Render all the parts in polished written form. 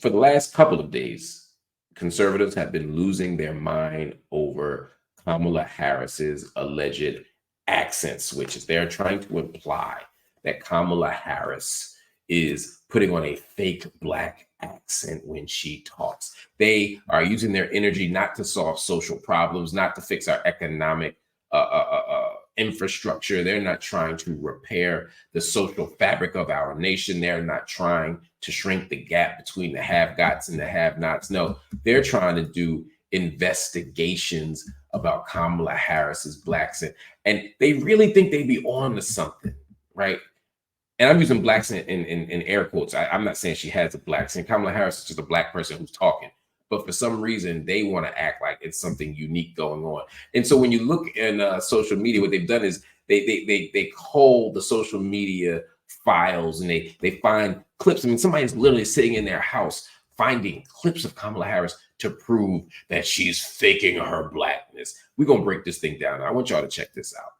for the last couple of days, conservatives have been losing their mind over Kamala Harris's alleged accent switches. They're trying to imply that Kamala Harris is putting on a fake Black accent when she talks. They are using their energy not to solve social problems, not to fix our economic infrastructure. They're not trying to repair the social fabric of our nation. They're not trying to shrink the gap between the have-gots and the have-nots. No, they're trying to do investigations about Kamala Harris's Black accent. And they really think they be on to something, right? And I'm using Black accent in air quotes. I'm not saying she has a Black accent. Kamala Harris is just a Black person who's talking. But for some reason, they want to act like it's something unique going on. And so when you look in social media, what they've done is they cull the social media files and they find clips. I mean, somebody's literally sitting in their house finding clips of Kamala Harris to prove that she's faking her Blackness. We're going to break this thing down. I want y'all to check this out.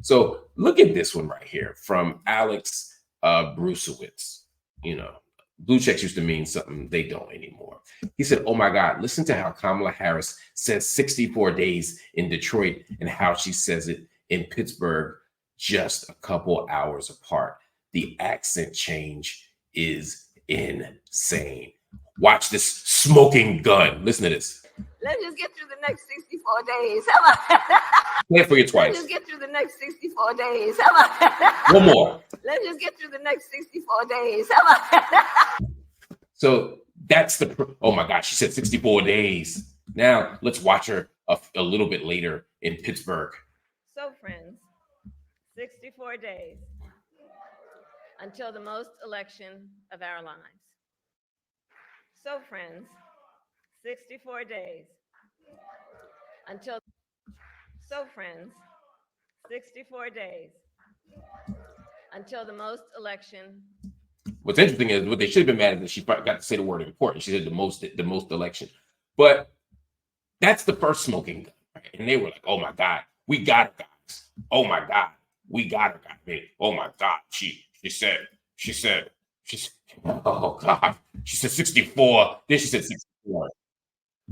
So look at this one right here from Alex Brucewitz. You know, blue checks used to mean something. They don't anymore. He said, oh my God, listen to how Kamala Harris says 64 days in Detroit and how she says it in Pittsburgh just a couple hours apart. The accent change is insane. Watch this smoking gun. Listen to this. Let's just get through the next 64 days. How about Play it for you twice. Let's just get through the next 64 days. How about one more. Let's just get through the next 64 days. How about So that's oh my gosh, she said 64 days. Now let's watch her a little bit later in Pittsburgh. So friends, 64 days until the most election of our lives. So friends, 64 days until, so friends, 64 days until the most election. What's interesting is what they should have been mad at is she got to say the word important. She said the most election, but that's the first smoking gun, right? And they were like, "Oh my God, we got her, guys! Oh my God, we got her, guys! Oh my God, she said, oh God, she said 64. Then she said 64."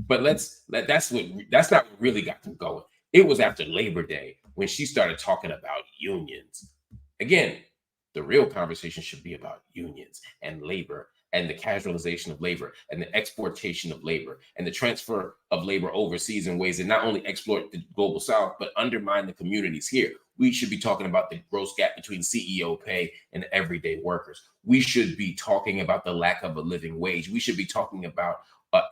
But that's not what really got them going. It was after Labor Day when she started talking about unions. Again, the real conversation should be about unions and labor and the casualization of labor and the exportation of labor and the transfer of labor overseas in ways that not only exploit the global South, but undermine the communities here. We should be talking about the gross gap between CEO pay and everyday workers. We should be talking about the lack of a living wage. We should be talking about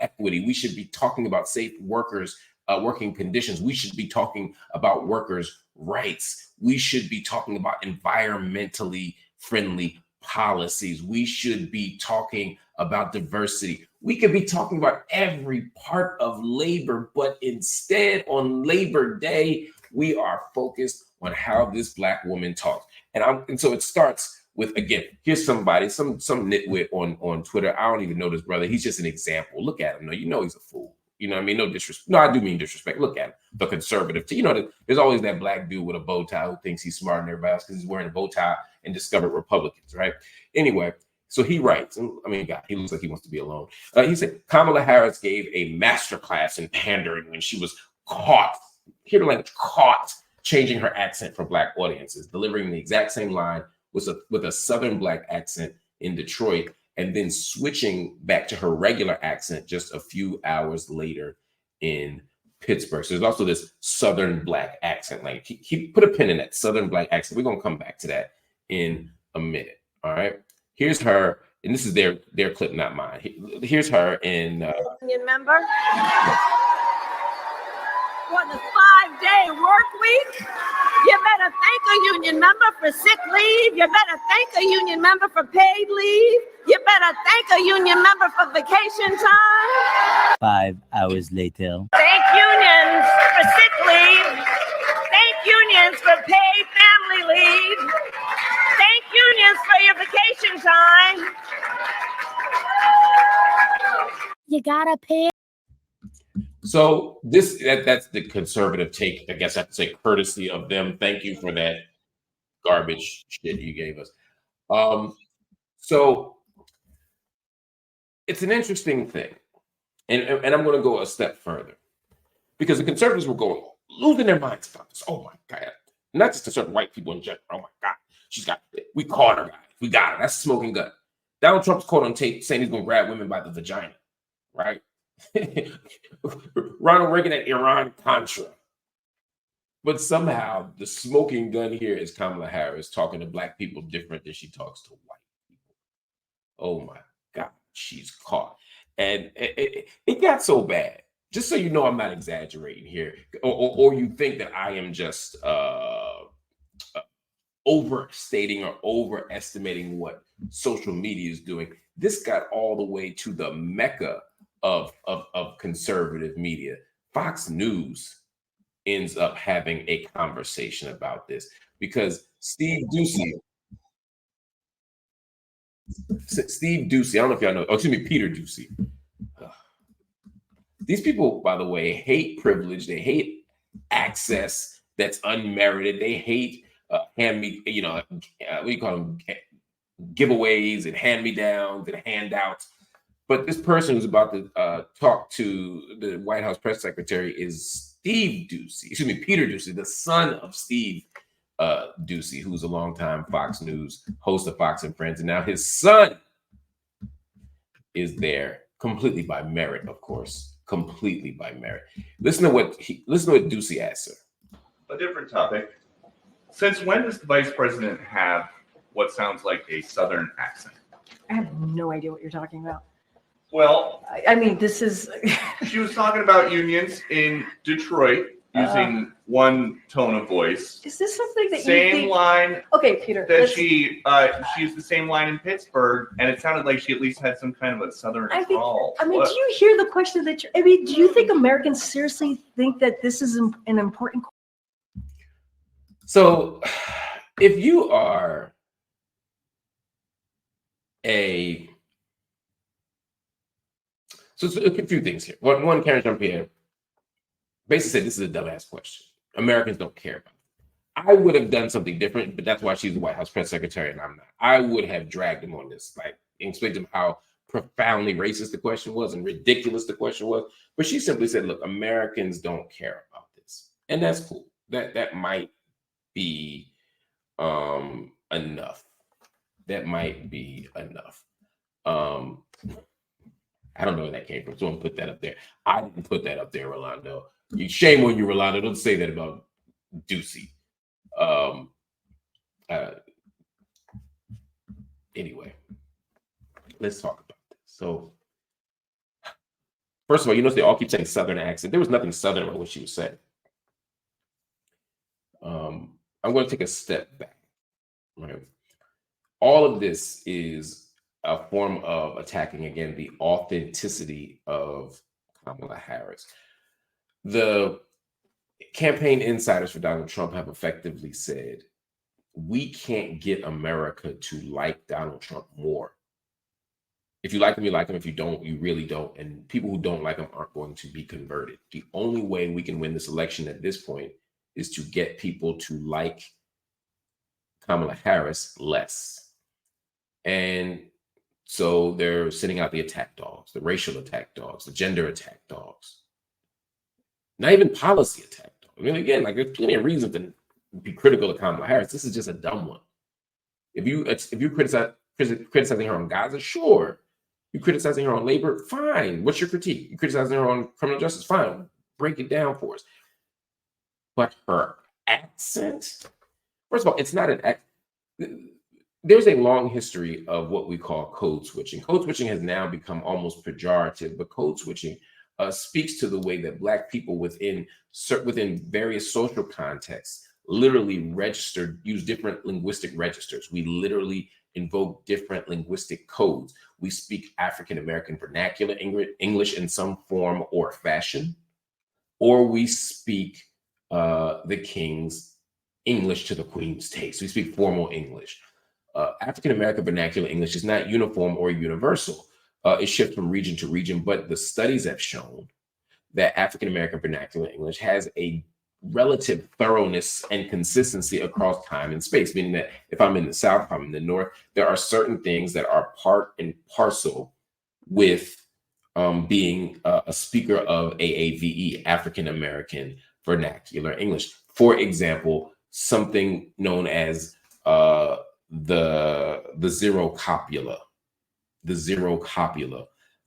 equity. We should be talking about safe workers, working conditions. We should be talking about workers' rights. We should be talking about environmentally friendly policies. We should be talking about diversity. We could be talking about every part of labor, but instead on Labor Day, we are focused on how this Black woman talks. And so it starts with, again, here's somebody, some nitwit on Twitter. I don't even know this brother. He's just an example. Look at him. No, you know he's a fool. You know what I mean? No disrespect. No, I do mean disrespect. Look at him. The conservative. You know, there's always that Black dude with a bow tie who thinks he's smarter than everybody else because he's wearing a bow tie and discovered Republicans, right? Anyway, so he writes, I mean, God, he looks like he wants to be alone. He said, Kamala Harris gave a masterclass in pandering when she was caught, hear the language, caught changing her accent for Black audiences, delivering the exact same line with a Southern Black accent in Detroit, and then switching back to her regular accent just a few hours later in Pittsburgh. So there's also this Southern Black accent. Like he put a pin in that Southern Black accent. We're going to come back to that in a minute. All right. Here's her, and this is their clip, not mine. Here's her in union member for the 5-day work week. You better thank a union member for sick leave. You better thank a union member for paid leave. You better thank a union member for vacation time. 5 hours later. Thank unions for sick leave. Thank unions for paid family leave. Thank unions for your vacation time. You gotta pay. So that's the conservative take. I guess I have to say courtesy of them. Thank you for that garbage shit you gave us. So it's an interesting thing. And I'm going to go a step further because the conservatives were going losing their minds about this. Oh my God. Not just to certain white people in general. Oh my God. We caught her, guys. We got her. That's a smoking gun. Donald Trump's caught on tape saying he's going to grab women by the vagina, right? Ronald Reagan at Iran-Contra. But somehow the smoking gun here is Kamala Harris talking to black people different than she talks to white people. Oh my God, she's caught. And it got so bad. Just so you know, I'm not exaggerating here, or you think that I am just overstating or overestimating what social media is doing. This got all the way to the mecca of conservative media. Fox News ends up having a conversation about this because Steve Ducey, I don't know if y'all know, Peter Ducey. These people, by the way, hate privilege. They hate access that's unmerited. They hate what do you call them? Giveaways and hand-me-downs and handouts. But this person who's about to talk to the White House press secretary is Peter Ducey, the son of Steve Ducey, who's a longtime Fox News host of Fox and Friends. And now his son is there completely by merit, of course. Completely by merit. Listen to what Ducey asked her. A different topic. Since when does the vice president have what sounds like a Southern accent? I have no idea what you're talking about. Well, I mean, this is. She was talking about unions in Detroit using one tone of voice. Is this something that same you think? Line? Okay, Peter. That she used the same line in Pittsburgh, and it sounded like she at least had some kind of a Southern drawl. I mean, do you hear the question that? Do you think Americans seriously think that this is an important? So, if you are so a few things here. One, Karen Jean-Pierre basically said this is a dumbass question. Americans don't care about it. I would have done something different, but that's why she's the White House press secretary and I'm not. I would have dragged him on this, like explained to him how profoundly racist the question was and ridiculous the question was. But she simply said, look, Americans don't care about this. And that's cool. That might be enough. That might be enough. I don't know where that came from. Someone put that up there. I didn't put that up there, Rolando. Shame on you, Rolando. Don't say that about Ducey. Anyway, let's talk about this. So, first of all, you notice they all keep saying Southern accent. There was nothing Southern about what she was saying. I'm going to take a step back. Right? All of this is a form of attacking, again, the authenticity of Kamala Harris. The campaign insiders for Donald Trump have effectively said, we can't get America to like Donald Trump more. If you like him, you like him. If you don't, you really don't. And people who don't like him aren't going to be converted. The only way we can win this election at this point is to get people to like Kamala Harris less. And so they're sending out the attack dogs, the racial attack dogs, the gender attack dogs, not even policy attack dogs. I mean, again, like there's plenty of reasons to be critical of Kamala Harris. This is just a dumb one. If you criticizing her on Gaza, sure. You criticizing her on labor, fine. What's your critique? You criticizing her on criminal justice, fine. Break it down for us. But her accent, first of all, it's not an accent. There's a long history of what we call code switching. Code switching has now become almost pejorative, but code switching speaks to the way that Black people within various social contexts literally use different linguistic registers. We literally invoke different linguistic codes. We speak African American vernacular English in some form or fashion, or we speak the King's English to the Queen's taste. We speak formal English. African American vernacular English is not uniform or universal. It shifts from region to region, but the studies have shown that African American vernacular English has a relative thoroughness and consistency across time and space, meaning that if I'm in the South, if I'm in the North, there are certain things that are part and parcel with being a speaker of AAVE, African American Vernacular English. For example, something known as the zero copula,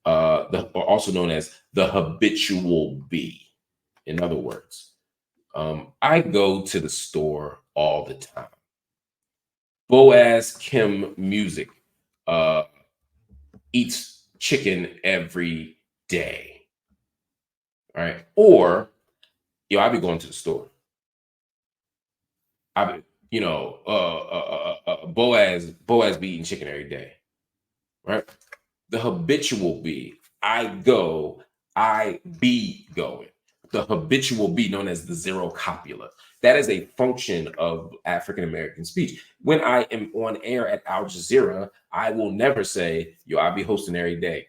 or also known as the habitual B. In other words, I go to the store all the time. Boaz Kim Music eats chicken every day. All right. Or, I be going to the store. I be, Boaz be eating chicken every day. Right. The habitual be, I go, I be going. The habitual be, known as the zero copula. That is a function of African American speech. When I am on air at Al Jazeera, I will never say, I'll be hosting every day.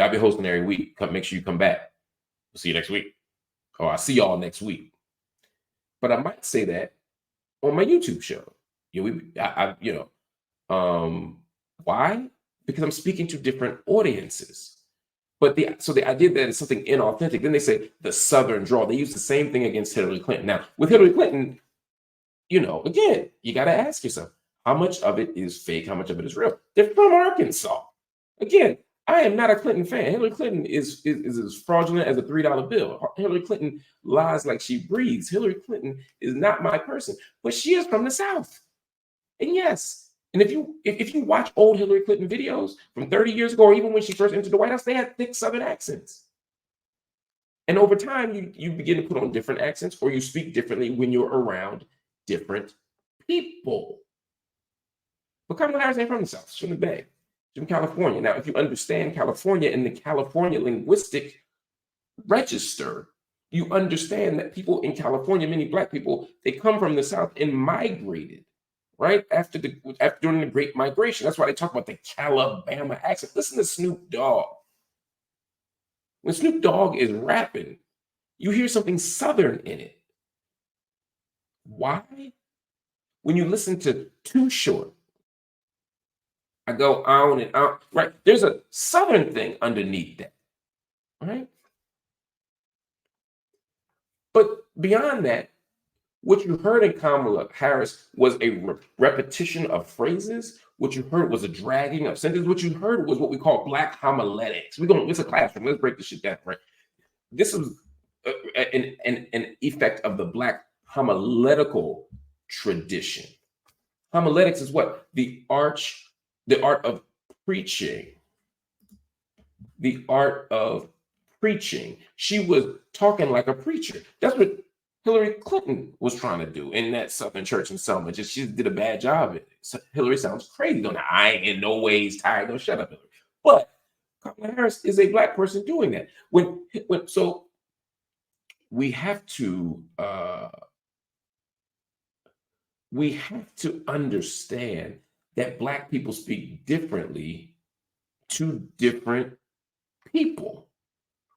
I'll be hosting every week. Make sure you come back. We'll see you next week. Or I'll see y'all next week. But I might say that on my YouTube show. Why? Because I'm speaking to different audiences. But the idea that it's something inauthentic, then they say the Southern drawl. They use the same thing against Hillary Clinton. Now, with Hillary Clinton, again, you got to ask yourself, how much of it is fake? How much of it is real? They're from Arkansas. Again, I am not a Clinton fan. Hillary Clinton is as fraudulent as a $3 bill. Hillary Clinton lies like she breathes. Hillary Clinton is not my person, but she is from the South. And yes, and if you watch old Hillary Clinton videos from 30 years ago, or even when she first entered the White House, they had thick Southern accents. And over time, you begin to put on different accents, or you speak differently when you're around different people. But Kamala Harris ain't from the South. She's from the Bay. She's from California. Now, if you understand California and the California linguistic register, you understand that people in California, many Black people, they come from the South and migrated. Right after during the Great Migration. That's why they talk about the Calabama accent. Listen to Snoop Dogg. When Snoop Dogg is rapping, you hear something Southern in it. Why? When you listen to Too Short, I go on and on. Right? There's a Southern thing underneath that. Right? But beyond that, what you heard in Kamala Harris was a repetition of phrases. What you heard was a dragging of sentences. What you heard was what we call Black homiletics. It's a classroom. Let's break this shit down, right? This is an effect of the Black homiletical tradition. Homiletics is what? The art of preaching. The art of preaching. She was talking like a preacher. That's what Hillary Clinton was trying to do in that Southern church in Selma. She did a bad job. Hillary sounds crazy. I ain't in no ways tired. Don't shut up, Hillary. But Kamala Harris is a Black person doing that. So we have to understand that Black people speak differently to different people.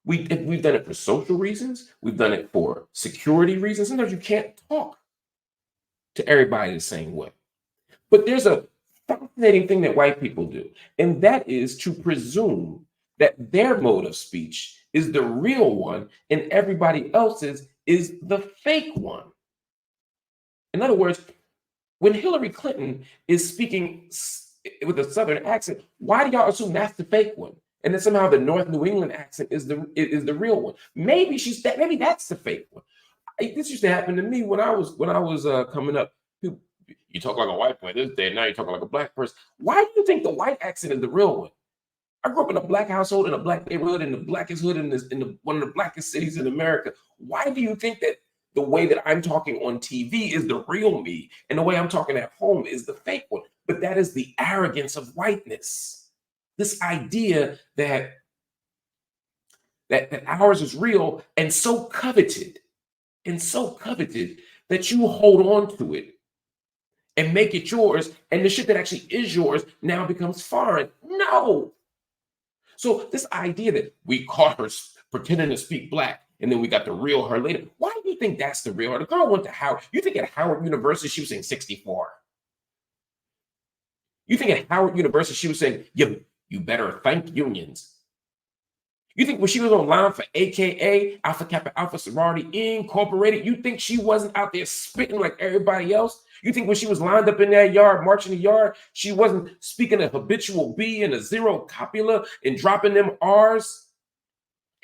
We've done it for social reasons. We've done it for security reasons. Sometimes you can't talk to everybody the same way. But there's a fascinating thing that white people do, and that is to presume that their mode of speech is the real one and everybody else's is the fake one. In other words, when Hillary Clinton is speaking with a Southern accent, why do y'all assume that's the fake one? And then somehow the North New England accent is the real one. Maybe maybe that's the fake one. This used to happen to me when I was coming up. You talk like a white boy this day, now you're talking like a Black person. Why do you think the white accent is the real one? I grew up in a Black household, in a Black neighborhood, in the blackest hood in one of the blackest cities in America. Why do you think that the way that I'm talking on TV is the real me, and the way I'm talking at home is the fake one? But that is the arrogance of whiteness. This idea that ours is real and so coveted that you hold on to it and make it yours, and the shit that actually is yours now becomes foreign. No. So this idea that we caught her pretending to speak Black, and then we got the real her later. Why do you think that's the real her? The girl went to Howard. You think at Howard University she was saying 64? You think at Howard University she was saying, you You better thank unions. You think when she was online for AKA, Alpha Kappa Alpha Sorority Incorporated, you think she wasn't out there spitting like everybody else? You think when she was lined up in that yard, marching the yard, she wasn't speaking a habitual B and a zero copula and dropping them R's?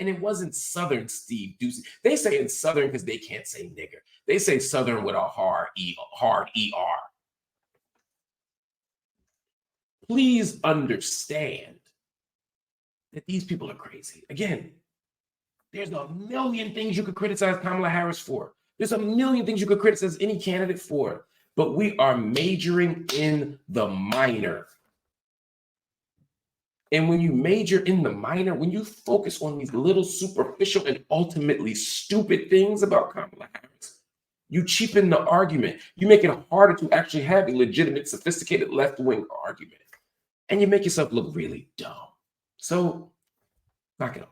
And it wasn't Southern Steve Doocy. They say it's Southern because they can't say nigger. They say Southern with a hard ER. Please understand that these people are crazy. Again, there's a million things you could criticize Kamala Harris for. There's a million things you could criticize any candidate for, but we are majoring in the minor. And when you major in the minor, when you focus on these little superficial and ultimately stupid things about Kamala Harris, you cheapen the argument. You make it harder to actually have a legitimate, sophisticated left-wing argument. And you make yourself look really dumb. So knock it off.